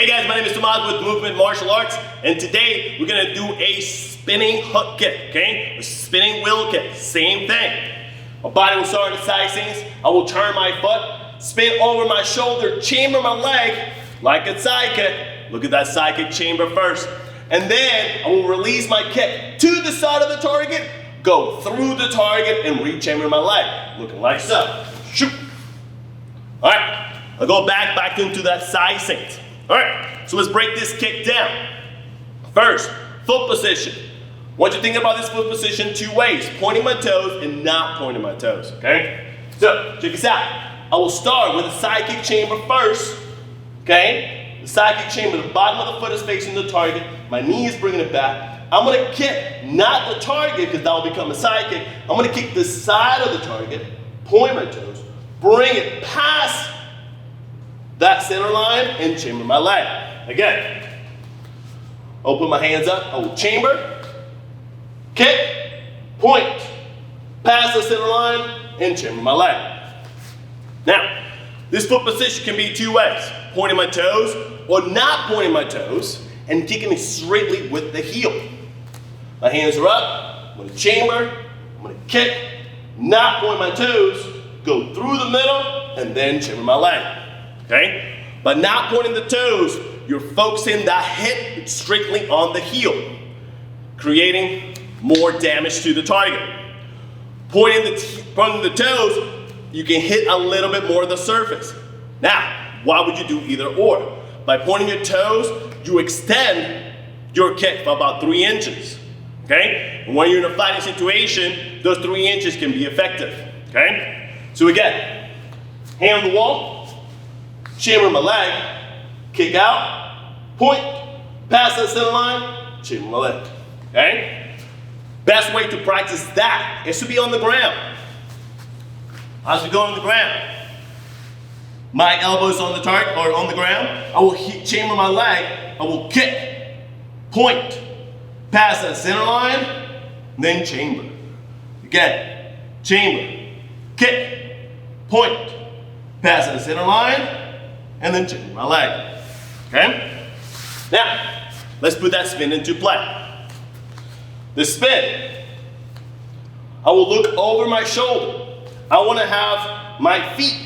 guys, my name is Tomas with Movement Martial Arts, and today we're gonna do a spinning hook kick, okay? A spinning wheel kick, same thing. My body will start at the side stance. I will turn my foot, spin over my shoulder, chamber my leg like a side kick. Look at that side kick chamber first. And then I will release my kick to the side of the target, go through the target, and re-chamber my leg, looking like so. Shoot. All right, I'll go back into that side stance. All right, so let's break this kick down. First, foot position. I want you to think about this foot position two ways, pointing my toes and not pointing my toes, okay? So, check this out. I will start with a side kick chamber first, okay? The side kick chamber, the bottom of the foot is facing the target, my knee is bringing it back. I'm gonna kick, not the target, because that will become a side kick. I'm gonna kick the side of the target, point my toes, bring it past that center line, and chamber my leg. Again, I'll put my hands up, I will chamber, kick, point, pass the center line, and chamber my leg. Now, this foot position can be two ways, pointing my toes or not pointing my toes and kicking it straightly with the heel. My hands are up, I'm gonna chamber, I'm gonna kick, not point my toes, go through the middle, and then chamber my leg. Okay? By not pointing the toes, you're focusing that hit strictly on the heel, creating more damage to the target. Pointing the toes, you can hit a little bit more of the surface. Now, why would you do either or? By pointing your toes, you extend your kick by about 3 inches. Okay? And when you're in a fighting situation, those 3 inches can be effective. Okay? So again, hand on the wall, chamber my leg, kick out, point, pass that center line, chamber my leg. Okay? Best way to practice that is to be on the ground. As we go on the ground, my elbows on the target or on the ground, I will chamber my leg, I will kick, point, pass that center line, then chamber. Again, chamber, kick, point, pass that center line, and then chamber my leg. Okay? Now, let's put that spin into play. The spin, I will look over my shoulder. I want to have my feet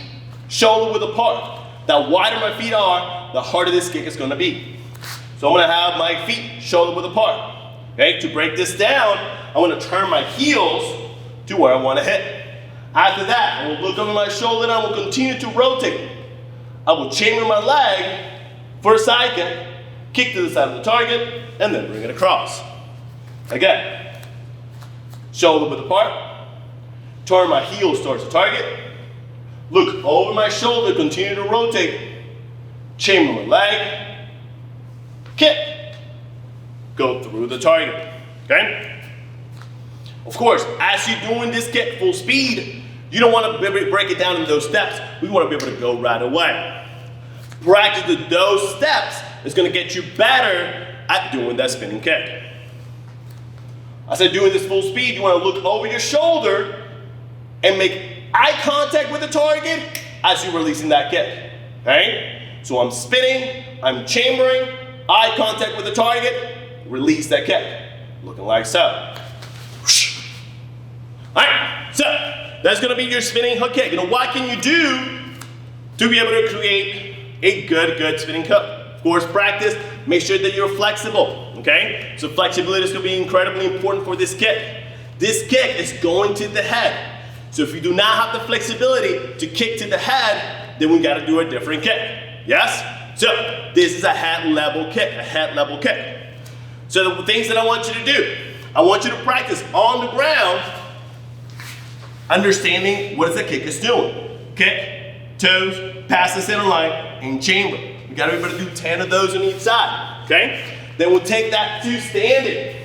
shoulder width apart. The wider my feet are, the harder this kick is going to be. So I'm going to have my feet shoulder width apart. Okay? To break this down, I want to turn my heels to where I want to hit. After that, I will look over my shoulder and I will continue to rotate. I will chamber my leg for a side kick to the side of the target, and then bring it across. Again, shoulder width apart, turn my heels towards the target, look over my shoulder, continue to rotate, chamber my leg, kick, go through the target. Okay? Of course, as you're doing this kick full speed, you don't want to break it down in those steps. We want to be able to go right away. Practice those steps is going to get you better at doing that spinning kick. As I doing this full speed, you want to look over your shoulder and make eye contact with the target as you're releasing that kick. Okay? So I'm spinning, I'm chambering, eye contact with the target, release that kick. Looking like so. All right, so that's going to be your spinning hook kick. What can you do to be able to create a good spinning hook? Of course, practice. Make sure that you're flexible, okay? So flexibility is going to be incredibly important for this kick. This kick is going to the head. So if you do not have the flexibility to kick to the head, then we got to do a different kick. Yes? So this is a head level kick, So the things that I want you to do, I want you to practice on the ground, understanding what the kick is doing. Kick, toes, pass the center line, and chamber. We got to be able to do 10 of those on each side. Okay? Then we'll take that to standing.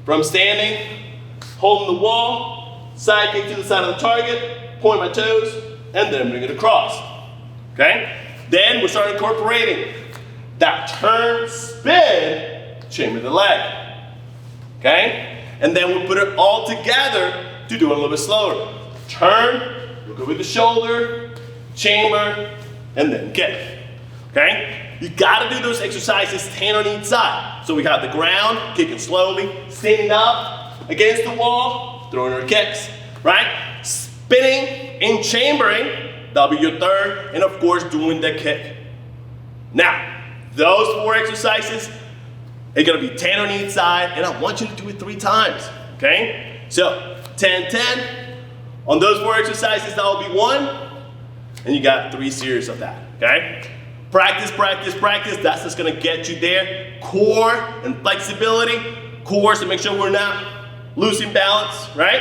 From standing, holding the wall, side kick to the side of the target, point my toes, and then bring it across. Okay? Then we'll start incorporating that turn, spin, chamber the leg. Okay? And then we'll put it all together to do it a little bit slower. Turn, look over the shoulder, chamber, and then kick. Okay? You gotta do those exercises 10 on each side. So we have the ground, kicking slowly, standing up against the wall, throwing our kicks, right? Spinning and chambering, that'll be your third, and of course doing the kick. Now, those 4 exercises are gonna be 10 on each side, and I want you to do it 3 times, okay? So, 10, 10. On those 4 exercises, that will be 1, and you got 3 series of that, okay? Practice, practice, practice. That's just gonna get you there. Core and flexibility. Core, so make sure we're not losing balance, right?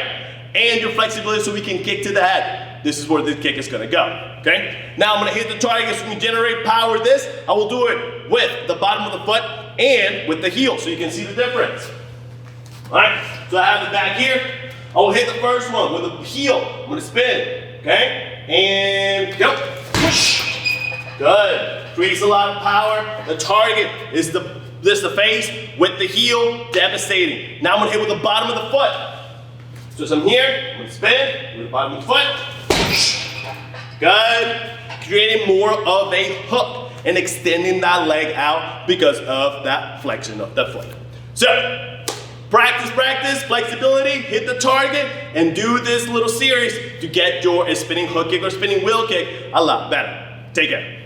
And your flexibility so we can kick to the head. This is where the kick is gonna go, okay? Now I'm gonna hit the target so we can generate power with this. I will do it with the bottom of the foot and with the heel so you can see the difference. All right, so I have it back here. I will hit the first one with the heel. I'm gonna spin, okay? And go. Push. Good. Creates a lot of power. The target is the face with the heel, devastating. Now I'm gonna hit with the bottom of the foot. So as I'm here, I'm gonna spin with the bottom of the foot. Good. Creating more of a hook and extending that leg out because of that flexion of the foot. So, practice, practice, flexibility, hit the target, and do this little series to get your spinning hook kick or spinning wheel kick a lot better. Take care.